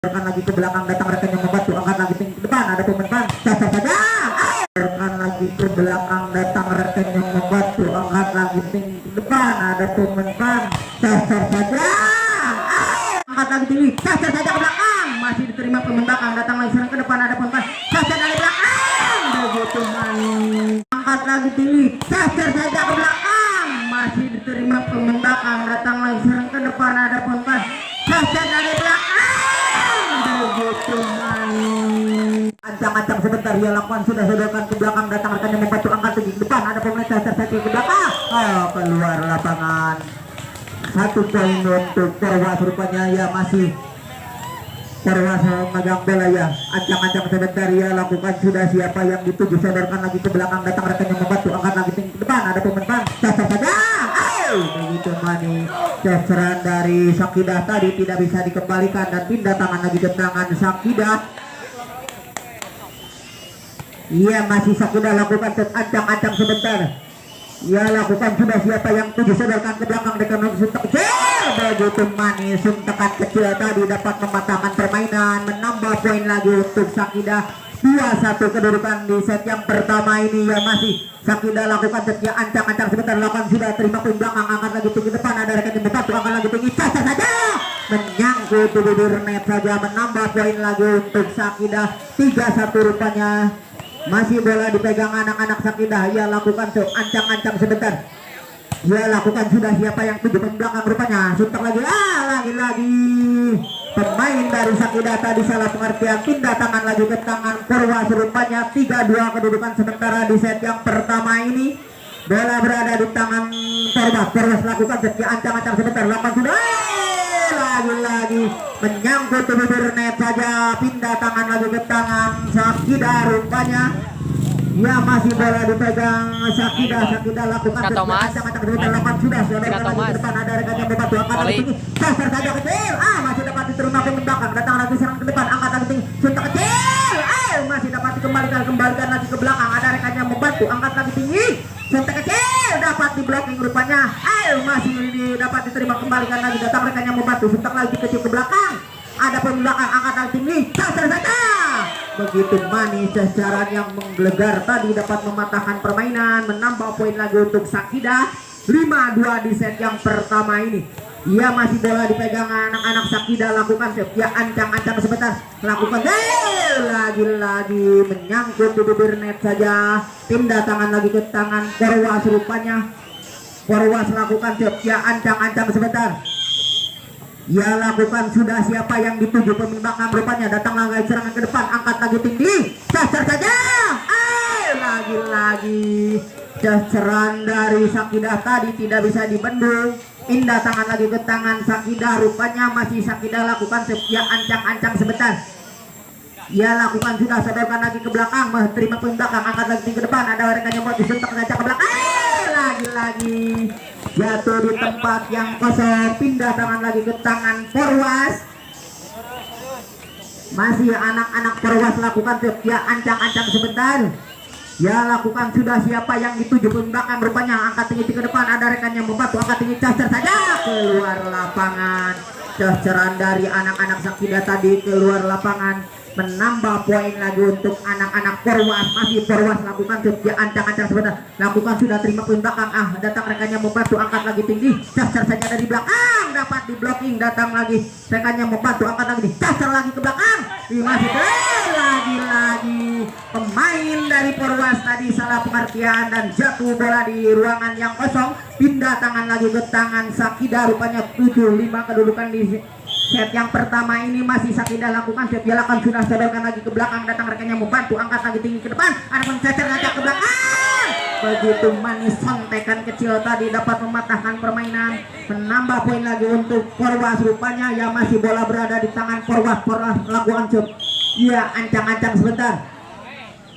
Rekan lagi ke belakang, datang rekan yang membantu, angkat lagi tinggi ke depan, ada pemain cacar saja. Rekan lagi ke belakang, datang rekan yang membantu, angkat lagi tinggi ke depan, ada pemain cacar saja. Angkat lagi tinggi, cacar saja ke belakang, masih diterima pemain belakang, datang lagi serang ke depan, ada pemain cacar dari belakang, begitu manis. Angkat lagi tinggi, cacar saja ke belakang, masih diterima pemain belakang, datang lagi serang ke depan, ada pemain cacar dari belakang. Begitu manis. Ancang-ancang sebentar, dia lakukan sudah sodorkan ke belakang, datang rekannya membantu, angkat tinggi ke depan, ada pemain cacar saja ke belakang. Keluar lapangan. 1 poin untuk Perwas, rupanya ya masih Perwas memegang bola ya. Ancang-ancang sebentar, ya lakukan sudah, siapa yang dituju sodorkan lagi ke belakang, datang rekannya membantu, angkat lagi tinggi ke depan, ada pemain cacar saja. Begitu manis. Caceran dari Sakidah tadi tidak bisa dikembalikan dan pindah tangan lagi ke tangan Sakidah. Iya, masih Sakidah lakukan ancang-ancang sebentar. Ya lakukan sudah, siapa yang tuju sodorkan ke belakang dengan suntak kecil. Begitu manis, suntakan kecil tadi dapat mematahkan permainan, menambah poin lagi untuk Sakidah. 2-1 kedudukan di set yang pertama ini ya. Masih Sakidah lakukan setnya ancang-ancang sebentar, lakukan sudah, terima poin belakang, angkat lagi tinggi depan, ada rekan yang membantu, angkat lagi tinggi, cacar saja menyangkut di bibir net saja, menambah poin lagi untuk Sakidah. 3-1 rupanya. Masih bola dipegang anak-anak Sakidah, ya lakukan ancang-ancang sebentar, ya lakukan sudah, siapa yang tuju pemain belakang rupanya, suntak lagi, lagi-lagi pemain dari Sakidah tadi salah pengertian, pindah tangan lagi ke tangan Perwas, rupanya 3-2 kedudukan sementara di set yang pertama ini. Bola berada di tangan Perwas lakukan setnya ancang-ancang sebentar, lakukan sudah, lagi-lagi menyangkut di bibir net saja, pindah tangan lagi ke tangan Sakidah rupanya. Ya masih bola dipegang Sakidah lakukan ancang-ancang sebentar, lakukan sudah, di depan ada rekan yang membantu, angkat lagi tinggi, cacar saja kecil, masih dapat diterima pemain belakang, datang lagi serang ke depan, angkat lagi tinggi, suntak kecil, masih dapat dikembalikan lagi ke belakang, ada rekan yang membantu, angkat lagi tinggi, suntak kecil, dapat di blocking rupanya, masih dapat diterima, kembalikan lagi, datang rekan yang membantu, suntak lagi kecil ke belakang, ada pemain belakang, angkat lagi tinggi, cacar saja. Begitu manis, cacaran yang menggelegar tadi dapat mematahkan permainan, menambah poin lagi untuk Sakidah. 5-2 di set yang pertama ini. Ia masih bola dipegang anak-anak Sakidah, lakukan ya ancang-ancang sebentar, lakukan lagi-lagi menyangkut di bibir net saja, pindah tangan lagi ke tangan Perwas rupanya. Perwas lakukan ya ancang-ancang sebentar, ya lakukan sudah, siapa yang dituju pemain belakang rupanya, datang lagi serangan ke depan, angkat lagi tinggi, cacar saja, lagi-lagi cacaran dari Sakidah tadi tidak bisa dibendung, pindah tangan lagi ke tangan Sakidah rupanya. Masih Sakidah lakukan ya ancang-ancang sebentar, ya lakukan sudah, sodorkan lagi ke belakang, terima pemain belakang, angkat lagi tinggi ke depan, ada rekan yang mau disuntak saja ke belakang, lagi-lagi jatuh di tempat yang kosong, pindah tangan lagi ke tangan Perwas. Masih anak-anak Perwas lakukan ya ancang-ancang sebentar, ya lakukan sudah, siapa yang dituju pemain belakang rupanya, angkat tinggi ke depan, ada rekan yang membantu, angkat tinggi, cacar saja keluar lapangan. Cacaran dari anak-anak Sakidah tadi keluar lapangan, menambah poin lagi untuk anak-anak Perwas. Masih Perwas lakukan ya ancang-ancang sebentar, lakukan sudah, terima poin belakang, datang rekannya membantu, angkat lagi tinggi, cacar saja dari belakang, dapat di blocking, datang lagi rekannya membantu, angkat lagi, cacar lagi ke belakang, masih lagi-lagi pemain dari Perwas tadi salah pengertian dan jatuh bola di ruangan yang kosong, pindah tangan lagi ke tangan Sakidah rupanya. 7-5 kedudukan di set yang pertama ini. Masih Sakidah lakukan dia lakukan sudah, sodorkan lagi ke belakang, datang rekannya membantu, angkat lagi tinggi ke depan, ada pencacar saja ke belakang. Begitu manis, sontekan kecil tadi dapat mematahkan permainan, menambah poin lagi untuk Perwas rupanya. Ya masih bola berada di tangan Perwas lakukan ya ancang-ancang sebentar,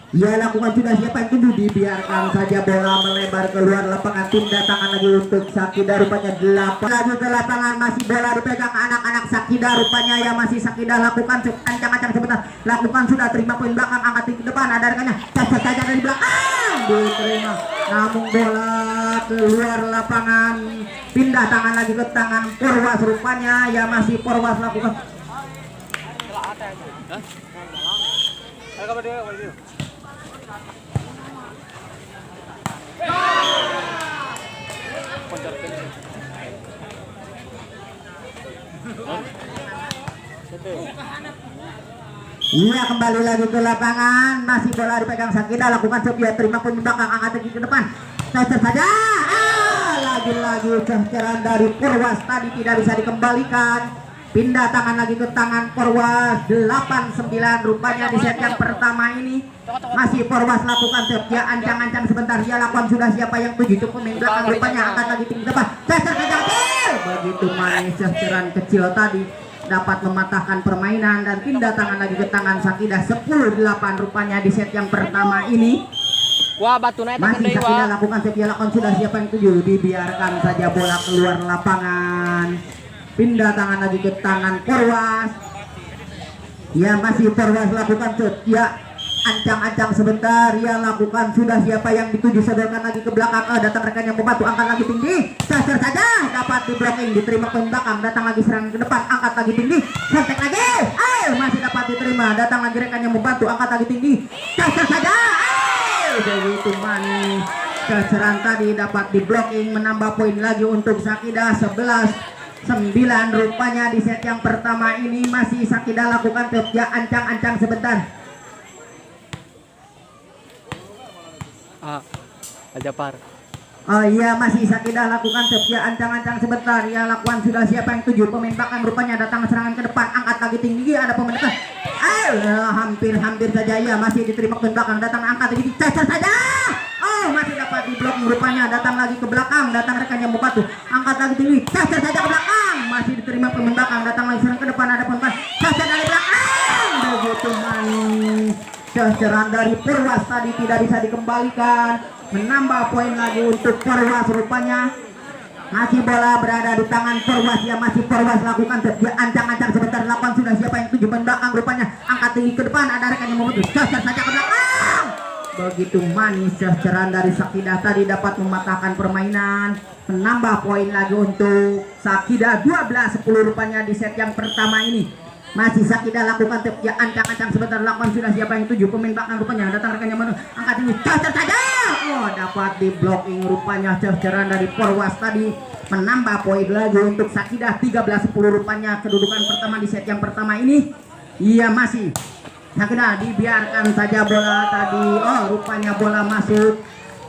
ya lakukan sudah, siapa yang tuju, dibiarkan saja bola melebar keluar lapangan, pindah tangan lagi untuk Sakidah rupanya. 8 lagi ke lapangan, masih bola dipegang anak-anak Sakidah rupanya. Ya masih Sakidah lakukan ancang-ancang sebentar, lakukan sudah, terima poin belakang, angkat tinggi ke depan, ada rekannya, cacat saja dari belakang, diterima, namun bola keluar lapangan, pindah tangan lagi ke tangan Perwas rupanya. Ya masih Perwas lakukan Iya, kembali lagi ke lapangan, masih bola dipegang Sakida, lakukan sepiat, terima pun belakang, angkat lagi ke depan, cacer saja. Lagi-lagi ceceran dari Purwas tadi tidak bisa dikembalikan, pindah tangan lagi ke tangan Purwas. 8-9 rupanya di set yang pertama ini. Masih Purwas lakukan set, dia ancang-ancang sebentar, dia lakukan sudah siapa yang tuju cukup main belakang rupanya, angkat lagi tinggi depan, cacer saja. Begitu manis ceceran kecil tadi dapat mematahkan permainan dan pindah tangan lagi ke tangan Sakida. 10-8 rupanya di set yang pertama ini. Wah, batu naik masih Sakida lakukan set, dia lakukan sudah siapa yang tuju, dibiarkan saja bola keluar lapangan, pindah tangan lagi ke tangan Purwas. Ya, masih Purwas lakukan set, ya ancang-ancang sebentar, ya lakukan sudah siapa yang dituju, sodorkan lagi ke belakang, datang rekan yang membantu, angkat lagi tinggi, cacer saja, dapat di blocking, diterima ke belakang, datang lagi serangan ke depan, angkat lagi tinggi, kontak lagi, masih dapat diterima, datang lagi rekan yang membantu, angkat lagi tinggi, cacer saja, begitu manis, caceran tadi dapat di blocking, menambah poin lagi untuk Sakida. 11-9 rupanya di set yang pertama ini. Masih Sakida lakukan ya ancang-ancang sebentar. Ajapar. Oh iya, masih Sakida lakukan ya ancang-ancang sebentar, ya lakukan sudah siapa yang tuju, pemain belakang rupanya datang serangan ke depan, angkat lagi tinggi, ada pemain depan, hampir saja, ya masih diterima ke belakang, datang angkat lagi, cacar saja, masih dapat di blok rupanya, datang lagi ke belakang, datang rekan yang membantu, angkat lagi tinggi, cacar saja ke belakang, masih diterima pemain belakang, datang lagi serang ke depan, ada pemain cacar dari belakang, begitu manis. Caceran dari Purwas tadi tidak bisa dikembalikan, menambah poin lagi untuk Purwas rupanya. Masih bola berada di tangan Purwas, ya masih Purwas lakukan dia ancang-ancang sebentar, lakukan sudah siapa yang tuju belakang rupanya, angkat tinggi ke depan, ada rekan yang memutus, cacer saja ke belakang. Begitu manis caceran dari Sakida tadi dapat mematahkan permainan, menambah poin lagi untuk Sakida. 12-10 rupanya di set yang pertama ini. Masih Sakida lakukan ya ancang-ancang sebentar, lakukan sudah siapa yang tuju, pemain belakang rupanya, datang rekan yang mana, angkat tinggi, cacer saja. Dapat di blocking rupanya caceran dari Purwas tadi, menambah poin lagi untuk Sakida. 13-10 rupanya kedudukan pertama di set yang pertama ini. Iya, masih Sakida dibiarkan saja bola tadi, rupanya bola masuk,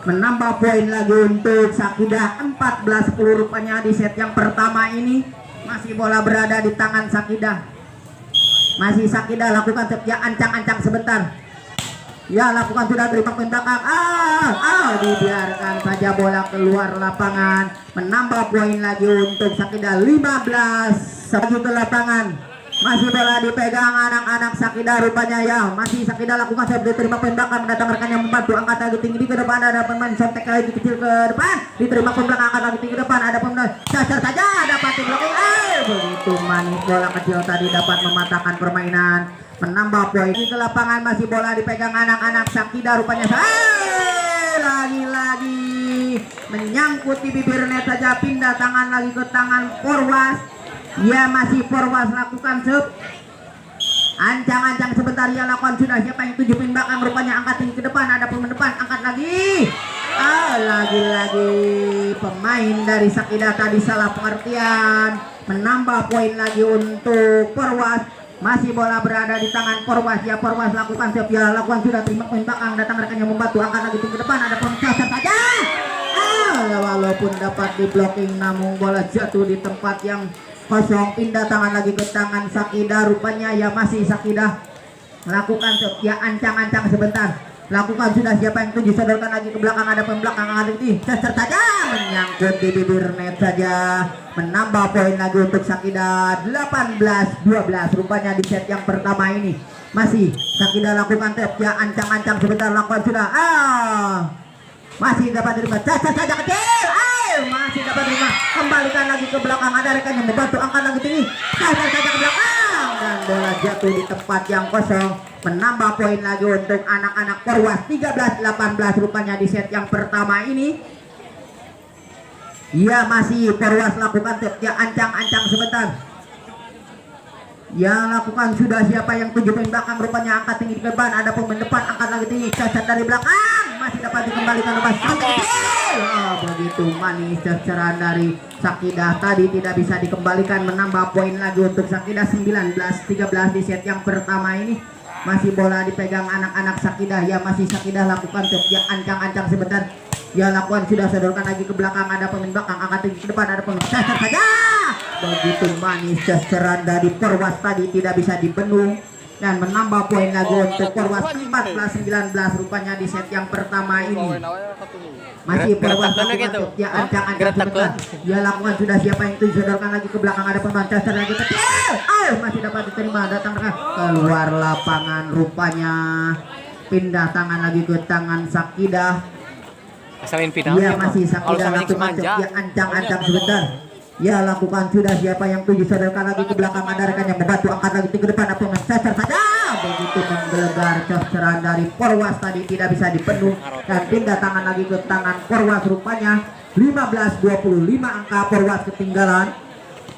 menambah poin lagi untuk Sakida. 14-10 rupanya di set yang pertama ini. Masih bola berada di tangan Sakida. Masih Sakida lakukan ya ancang-ancang sebentar, ya lakukan sudah terima poin belakang, dibiarkan saja bola keluar lapangan, menambah poin lagi untuk Sakida. 15 sebegitu lapangan. Masih bola dipegang anak-anak Sakida rupanya, ya masih Sakida lakukan saya diterima poin belakang, datang rekan yang membantu, angkat lagi tinggi ke depan, ada pemain sontek lagi kecil ke depan, diterima poin belakang, angkat lagi tinggi ke depan, ada pemain cacar saja, dapat di blocking. Begitu manis bola kecil tadi dapat mematahkan permainan, menambah poin ke lapangan. Masih bola dipegang anak-anak Sakida rupanya, lagi-lagi menyangkut di bibir net saja, pindah tangan lagi ke tangan Purwas. Ya masih Purwas lakukan ancang-ancang sebentar, ya lakukan sudah siapa yang tuju pin belakang rupanya, angkat tinggi ke depan, ada pemain depan, angkat lagi. Lagi-lagi pemain dari Sakida tadi salah pengertian, menambah poin lagi untuk Purwas. Masih bola berada di tangan Purwas, ya Purwas lakukan ya lakukan sudah terima poin belakang, datang rekan yang membantu, angkat lagi tinggi ke depan, ada pemain cacar saja. Walaupun dapat di blocking, namun bola jatuh di tempat yang kosong, pindah tangan lagi ke tangan Sakida rupanya, ya masih Sakida lakukan ya ancang-ancang sebentar, lakukan sudah siapa yang tuju, sodorkan lagi ke belakang, ada pembelakang, ada di cacer saja, menyangkut di bibir net saja, menambah poin lagi untuk Sakida. 18-12 rupanya di set yang pertama ini. Masih Sakida lakukan ya ancang-ancang sebentar, lakukan sudah, masih dapat terima, cacar saja kecil, masih dapat terima, kembalikan lagi ke belakang, ada rekan yang membantu, angkat lagi tinggi, cacar saja ke belakang, dan bola jatuh di tempat yang kosong, menambah poin lagi untuk anak-anak Purwas. 13-18 rupanya di set yang pertama ini. Ya masih Purwas lakukan ya ancang-ancang sebentar, Yang lakukan sudah siapa yang 7 poin belakang rupanya angkat tinggi ke depan, ada pemain depan angkat lagi tinggi, cacat dari belakang masih dapat dikembalikan oleh begitu manis cacaran dari Sakidah tadi tidak bisa dikembalikan, menambah poin lagi untuk Sakidah 19-13 di set yang pertama ini. Masih bola dipegang anak-anak Sakidah, ya masih Sakidah lakukan cok, ya ancang-ancang sebentar, ya lakukan sudah sodorkan lagi ke belakang, ada pemain belakang angkat tinggi ke depan, ada pemain cacat saja. Begitu manis cacaran dari Perwas tadi tidak bisa dibendung dan menambah poin lagi untuk Perwas 14-19 rupanya di set yang pertama ini. Masih Perwas lakukan ya ancang-ancang sebentar, dia lakukan sudah siapa yang itu disodorkan lagi ke belakang, ada pemain cacat lagi kecil, masih dapat diterima, datang keluar lapangan rupanya, pindah tangan lagi ke tangan Sakidah. Asalin final. Ya masih Sakidah lakukan ya ancang-ancang sebentar. Ya lakukan sudah siapa yang tuju sodorkan lagi ke belakang, ada rekannya membantu angkat lagi ke depan, apa yang cacar saja. Begitu menggelegar cacaran dari Perwas tadi tidak bisa dipenuh dan pindah tangan lagi ke tangan Perwas rupanya 15-25 angka Perwas ketinggalan.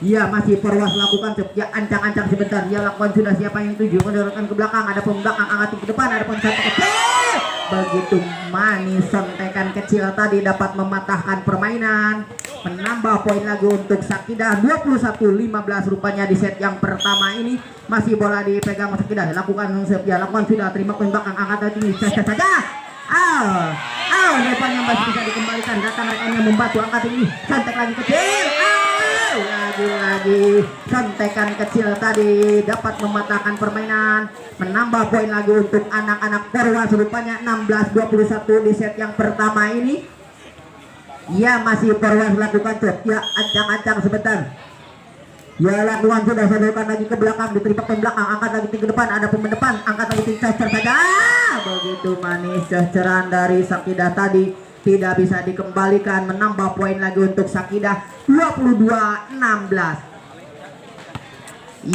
Ya masih Perwas lakukan ya ancang-ancang sebentar, ya lakukan sudah siapa yang tuju sodorkan ke belakang, ada pembelakang angkat ke depan, ada pembelakang kecil. Begitu manis sontekan kecil tadi dapat mematahkan permainan, menambah poin lagi untuk Sakidah 21-15 rupanya di set yang pertama ini. Masih bola dipegang Sakidah, lakukan ya lakukan sudah terima poin belakang angkat tinggi saja depannya masih bisa dikembalikan, datang rekannya membantu angkat tinggi, sontek lagi kecil, lagi sontekan kecil tadi dapat mematahkan permainan, menambah poin lagi untuk anak-anak Perwas rupanya 16-21 di set yang pertama ini. Ya masih Perwas lakukan tuh ya ancang-ancang sebentar, ya lakukan sudah sodorkan lagi ke belakang, diterima ke belakang, angkat lagi ke depan, ada pemain depan, angkat lagi cacar saja. Begitu manis cacaran dari Sakidah tadi tidak bisa dikembalikan, menambah poin lagi untuk Sakidah 22-16.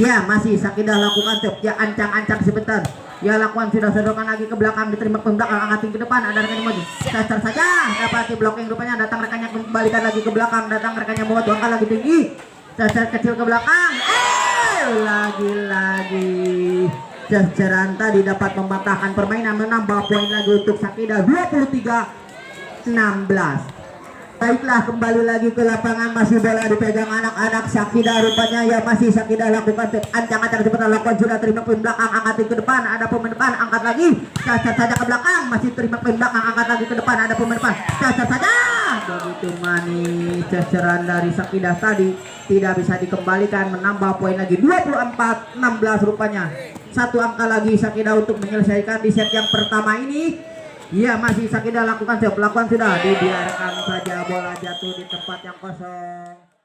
Ya masih Sakidah lakukan cok ya ancang-ancang sebentar, ya lakukan sudah sodorkan lagi ke belakang, diterima ke belakang, angkat ke depan, ada rekannya maju cacar saja, dapat di blocking rupanya, datang rekannya kembalikan lagi ke belakang, datang rekannya mau angkat lagi tinggi, cacar kecil ke belakang, lagi-lagi cacaran tadi dapat mematahkan permainan, menambah poin lagi untuk Sakidah 23-16. Baiklah kembali lagi ke lapangan, masih bola dipegang anak-anak Sakidah rupanya, ya masih Sakidah lakukan ancang-ancang sebentar, lakukan sudah terima poin belakang, angkat ke depan, ada pemain depan, angkat lagi cacar saja ke belakang, masih terima poin belakang, angkat lagi ke depan, ada pemain depan, cacar saja. Begitu manis cacaran dari Sakidah tadi tidak bisa dikembalikan, menambah poin lagi 24-16 rupanya. Satu angka lagi Sakidah untuk menyelesaikan di set yang pertama ini. Ya masih Sakidah lakukan sudah dibiarkan saja bola jatuh di tempat yang kosong.